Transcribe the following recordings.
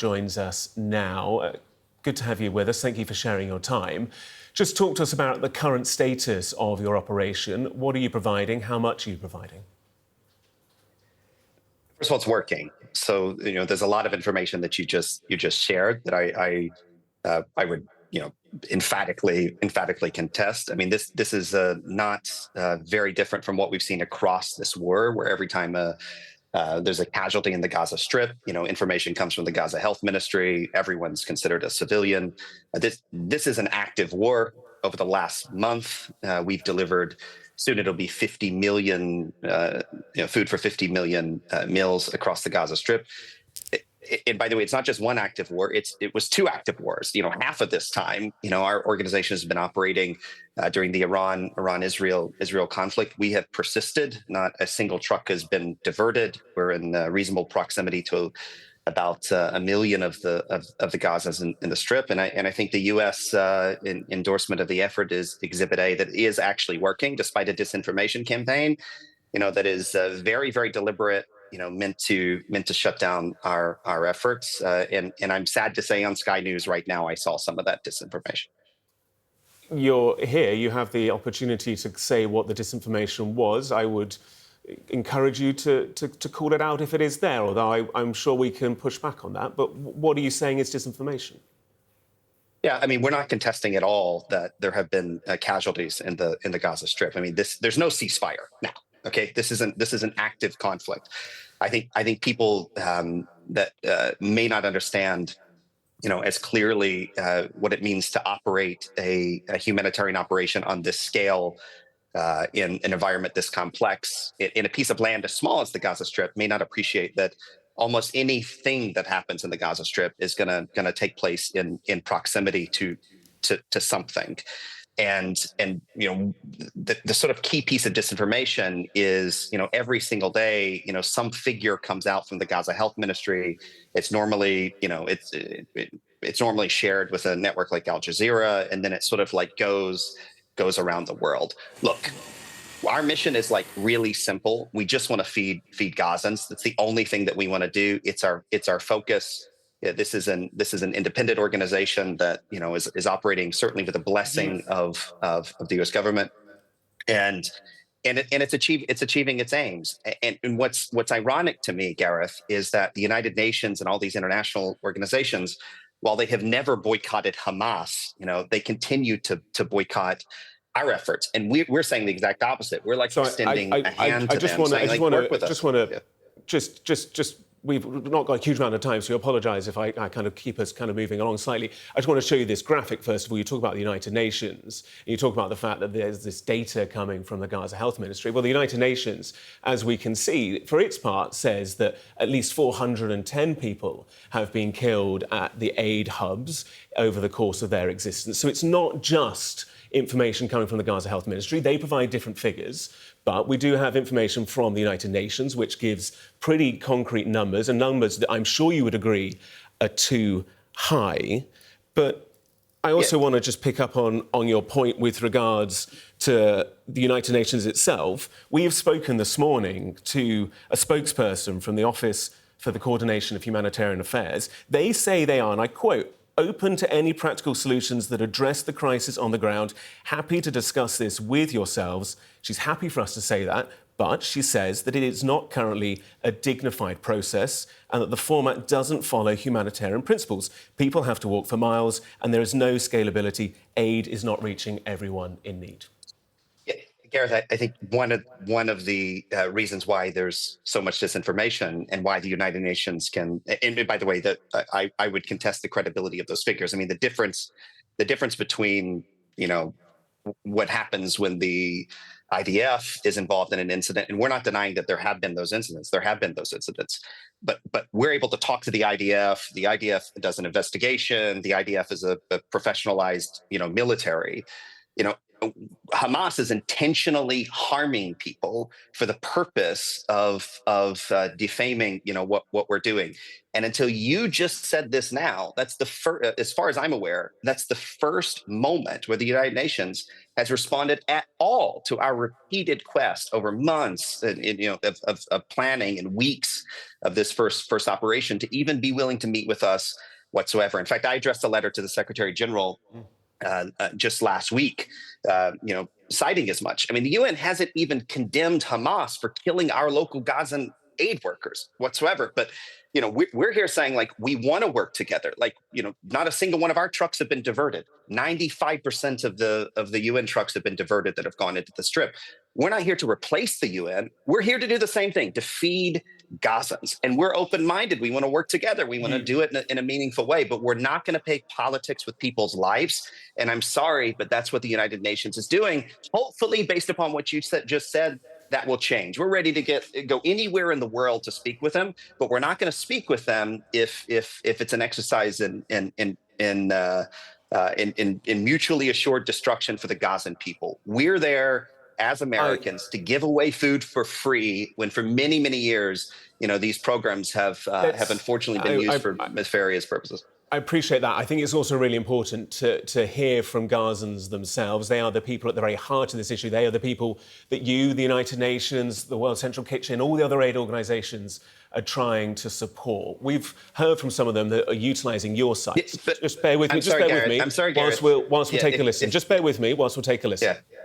joins us now. Good to have you with us. Thank you for sharing your time. Just talk to us about the current status of your operation. What are you providing? How much are you providing? First of all, it's working. So there's a lot of information that you just shared that I would emphatically contest. I mean, this is not very different from what we've seen across this war, where every time there's a casualty in the Gaza Strip, information comes from the Gaza Health Ministry. Everyone's considered a civilian. This is an active war. Over the last month, we've delivered. Soon it'll be 50 million food for 50 million meals across the Gaza Strip. And by the way, it's not just one active war. It was two active wars. Half of this time, our organization has been operating during the Iran-Israel conflict. We have persisted. Not a single truck has been diverted. We're in reasonable proximity to about 1 million of the Gazas in the Strip, and I think the U.S. Endorsement of the effort is Exhibit A, that is actually working despite a disinformation campaign, that is very, very deliberate. Meant to shut down our efforts. And I'm sad to say on Sky News right now, I saw some of that disinformation. You're here. You have the opportunity to say what the disinformation was. I would encourage you to call it out if it is there, although I'm sure we can push back on that. But what are you saying is disinformation? Yeah, I mean, we're not contesting at all that there have been casualties in the Gaza Strip. I mean, there's no ceasefire now. Okay, this is an active conflict. I think people that may not understand, as clearly what it means to operate a humanitarian operation on this scale in an environment this complex in a piece of land as small as the Gaza Strip may not appreciate that almost anything that happens in the Gaza Strip is gonna take place in proximity to something. And the sort of key piece of disinformation is, every single day, some figure comes out from the Gaza Health Ministry. It's normally, it's normally shared with a network like Al Jazeera, and then it sort of like goes around the world. Look, our mission is like really simple. We just want to feed Gazans. That's the only thing that we want to do. It's our focus. Yeah, this is an independent organization that is operating certainly with the blessing of the U.S. government, and it's achieving its aims. And what's ironic to me, Gareth, is that the United Nations and all these international organizations, while they have never boycotted Hamas, they continue to boycott our efforts, and we're saying the exact opposite. We're like extending a hand to them, saying, like, work with us. We've not got a huge amount of time, so I apologise if I kind of keep us kind of moving along slightly. I just want to show you this graphic, first of all. You talk about the United Nations, and you talk about the fact that there's this data coming from the Gaza Health Ministry. Well, the United Nations, as we can see, for its part, says that at least 410 people have been killed at the aid hubs over the course of their existence. So it's not just information coming from the Gaza Health Ministry. They provide different figures, but we do have information from the United Nations, which gives pretty concrete numbers, and numbers that I'm sure you would agree are too high. But I also want to just pick up on your point with regards to the United Nations itself. We have spoken this morning to a spokesperson from the Office for the Coordination of Humanitarian Affairs. They say they are, and I quote, "open to any practical solutions that address the crisis on the ground, happy to discuss this with yourselves." She's happy for us to say that, but she says that it is not currently a dignified process and that the format doesn't follow humanitarian principles. People have to walk for miles and there is no scalability. Aid is not reaching everyone in need. Gareth, I think one of the reasons why there's so much disinformation and why the United Nations can, and by the way, that I would contest the credibility of those figures. I mean, the difference between what happens when the IDF is involved in an incident, and we're not denying that there have been those incidents. There have been those incidents, but we're able to talk to the IDF. The IDF does an investigation. The IDF is a professionalized military. Hamas is intentionally harming people for the purpose of defaming, what we're doing. And until you just said this now, that's the first, as far as I'm aware, that's the first moment where the United Nations has responded at all to our repeated quest over months, of planning and weeks of this first operation to even be willing to meet with us whatsoever. In fact, I addressed a letter to the Secretary General just last week, citing as much. I mean, the UN hasn't even condemned Hamas for killing our local Gazan aid workers whatsoever. But we're here saying, like, we want to work together. Like, not a single one of our trucks have been diverted. 95% of the UN trucks have been diverted that have gone into the Strip. We're not here to replace the UN. We're here to do the same thing, to feed Gazans. And we're open-minded. We want to work together. We want to do it in a meaningful way, but we're not going to play politics with people's lives. And I'm sorry, but that's what the United Nations is doing. Hopefully, based upon what you just said, that will change. We're ready to go anywhere in the world to speak with them, but we're not going to speak with them if it's an exercise in mutually assured destruction for the Gazan people. We're there as Americans to give away food for free when for many, many years, these programs have unfortunately been used for nefarious purposes. I appreciate that. I think it's also really important to hear from Gazans themselves. They are the people at the very heart of this issue. They are the people that you, the United Nations, the World Central Kitchen, all the other aid organisations are trying to support. We've heard from some of them that are utilising your sites. Yeah, just bear with me. I'm sorry, Gareth. Whilst we'll take a listen. Just bear with me whilst we'll take a listen. Yeah.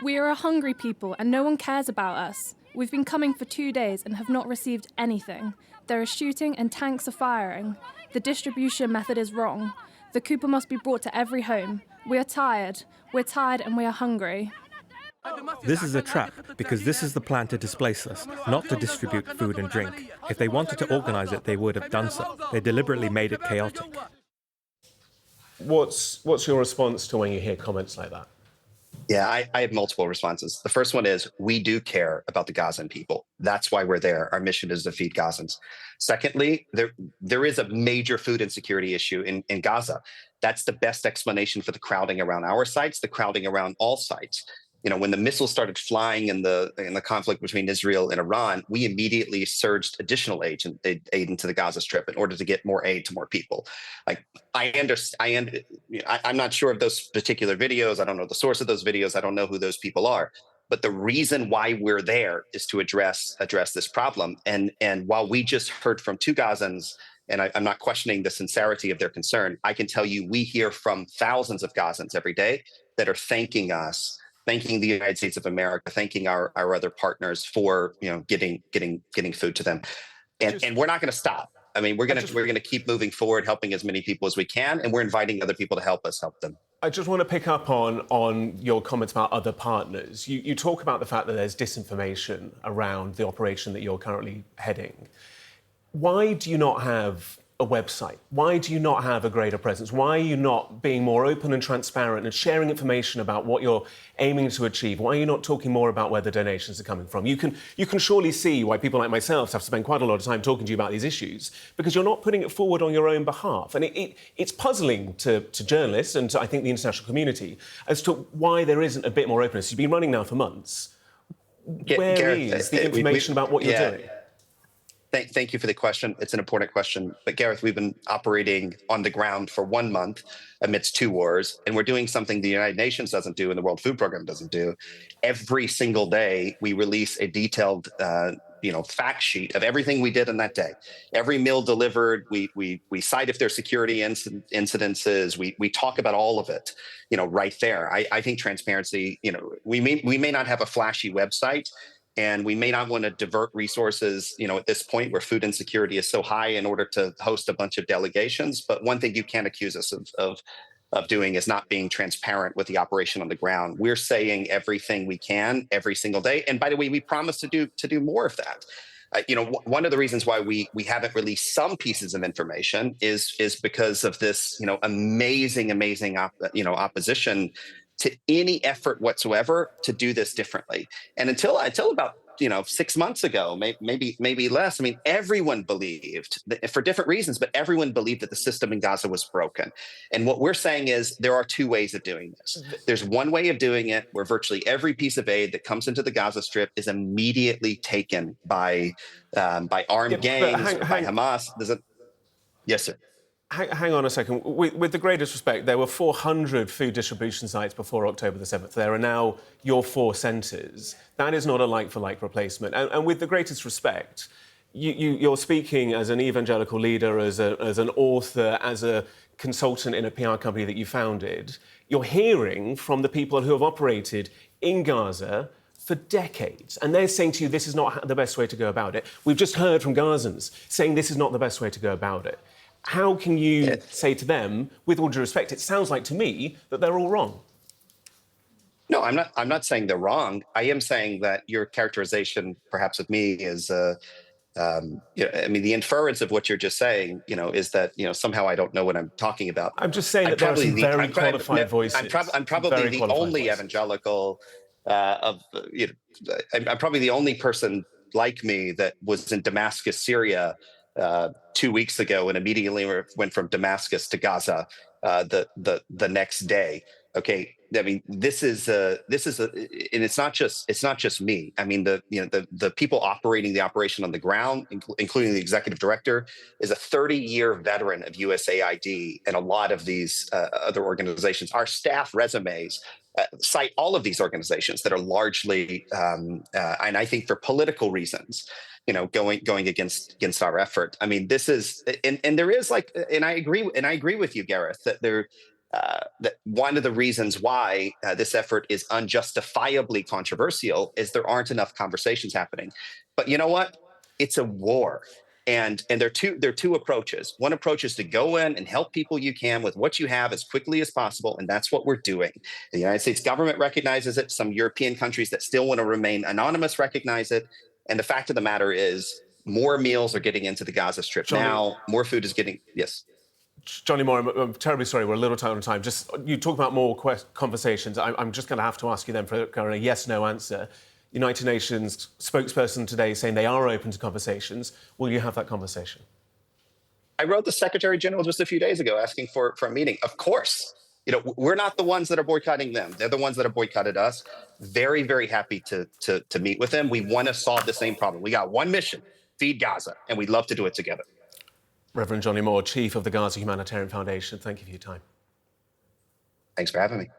We are a hungry people and no one cares about us. We've been coming for 2 days and have not received anything. There is shooting and tanks are firing. The distribution method is wrong. The Cooper must be brought to every home. We are tired. We're tired and we are hungry. This is a trap because this is the plan to displace us, not to distribute food and drink. If they wanted to organise it, they would have done so. They deliberately made it chaotic. What's your response to when you hear comments like that? Yeah, I have multiple responses. The first one is, we do care about the Gazan people. That's why we're there. Our mission is to feed Gazans. Secondly, there is a major food insecurity issue in Gaza. That's the best explanation for the crowding around our sites, the crowding around all sites. When the missiles started flying in the conflict between Israel and Iran, we immediately surged additional aid into the Gaza Strip in order to get more aid to more people. Like, I'm not sure of those particular videos. I don't know the source of those videos. I don't know who those people are. But the reason why we're there is to address this problem. And while we just heard from 2 Gazans, and I'm not questioning the sincerity of their concern, I can tell you we hear from thousands of Gazans every day that are thanking us, thanking the United States of America, thanking our other partners for getting food to them, and we're not going to stop. I mean, we're going to keep moving forward, helping as many people as we can, and we're inviting other people to help us help them. I just want to pick up on your comments about other partners. You talk about the fact that there's disinformation around the operation that you're currently heading. Why do you not have a website? Why do you not have a greater presence? Why are you not being more open and transparent and sharing information about what you're aiming to achieve? Why are you not talking more about where the donations are coming from? You can surely see why people like myself have spent quite a lot of time talking to you about these issues, because you're not putting it forward on your own behalf. And it's puzzling to journalists and to, I think, the international community as to why there isn't a bit more openness. You've been running now for months. Where is the information about what you're doing? Thank you for the question. It's an important question. But Gareth, we've been operating on the ground for 1 month amidst 2 wars, and we're doing something the United Nations doesn't do and the World Food Program doesn't do. Every single day, we release a detailed fact sheet of everything we did in that day. Every meal delivered, we cite if there's security incidences. We talk about all of it, right there. I think transparency, we may not have a flashy website, and we may not want to divert resources, at this point where food insecurity is so high, in order to host a bunch of delegations. But one thing you can't accuse us of doing is not being transparent with the operation on the ground. We're saying everything we can every single day. And by the way, we promise to do more of that. One of the reasons why we haven't released some pieces of information is because of this, amazing opposition to any effort whatsoever to do this differently. And until about 6 months ago, maybe less. I mean, everyone believed, for different reasons, but everyone believed that the system in Gaza was broken. And what we're saying is there are two ways of doing this. There's one way of doing it where virtually every piece of aid that comes into the Gaza Strip is immediately taken by armed gangs, or by Hamas. Yes, sir. Hang on a second. With the greatest respect, there were 400 food distribution sites before October the 7th. There are now your 4 centres. That is not a like-for-like replacement. And with the greatest respect, you're speaking as an evangelical leader, as an author, as a consultant in a PR company that you founded. You're hearing from the people who have operated in Gaza for decades, and they're saying to you, this is not the best way to go about it. We've just heard from Gazans saying this is not the best way to go about it. How can you say to them, with all due respect, it sounds like to me that they're all wrong? No, I'm not saying they're wrong. I am saying that your characterization, perhaps of me, is, I mean, the inference of what you're just saying, is that, somehow I don't know what I'm talking about. I'm just saying that there are some very qualified voices. I'm probably the only evangelical I'm probably the only person like me that was in Damascus, Syria, 2 weeks ago, and immediately went from Damascus to Gaza the next day. Okay, I mean, this is and it's not just me. I mean, the people operating the operation on the ground, including the executive director, is a 30-year veteran of USAID and a lot of these other organizations. Our staff resumes cite all of these organizations that are largely, and I think for political reasons, going against our effort. I mean, this is, and there is and I agree with you, Gareth, that that one of the reasons why this effort is unjustifiably controversial is there aren't enough conversations happening. But you know what? It's a war. And there are two approaches. One approach is to go in and help people you can with what you have as quickly as possible, and that's what we're doing. The United States government recognizes it. Some European countries that still want to remain anonymous recognize it. And the fact of the matter is, more meals are getting into the Gaza Strip now. More food is getting. Yes. Johnnie Moore, I'm terribly sorry, we're a little tight on time. Just, you talk about more conversations. I'm just going to have to ask you then for a yes/no answer. United Nations spokesperson today saying they are open to conversations. Will you have that conversation? I wrote the Secretary General just a few days ago asking for a meeting. Of course. We're not the ones that are boycotting them. They're the ones that have boycotted us. Very, very happy to meet with them. We want to solve the same problem. We got one mission: feed Gaza, and we'd love to do it together. Reverend Johnnie Moore, Chief of the Gaza Humanitarian Foundation, thank you for your time. Thanks for having me.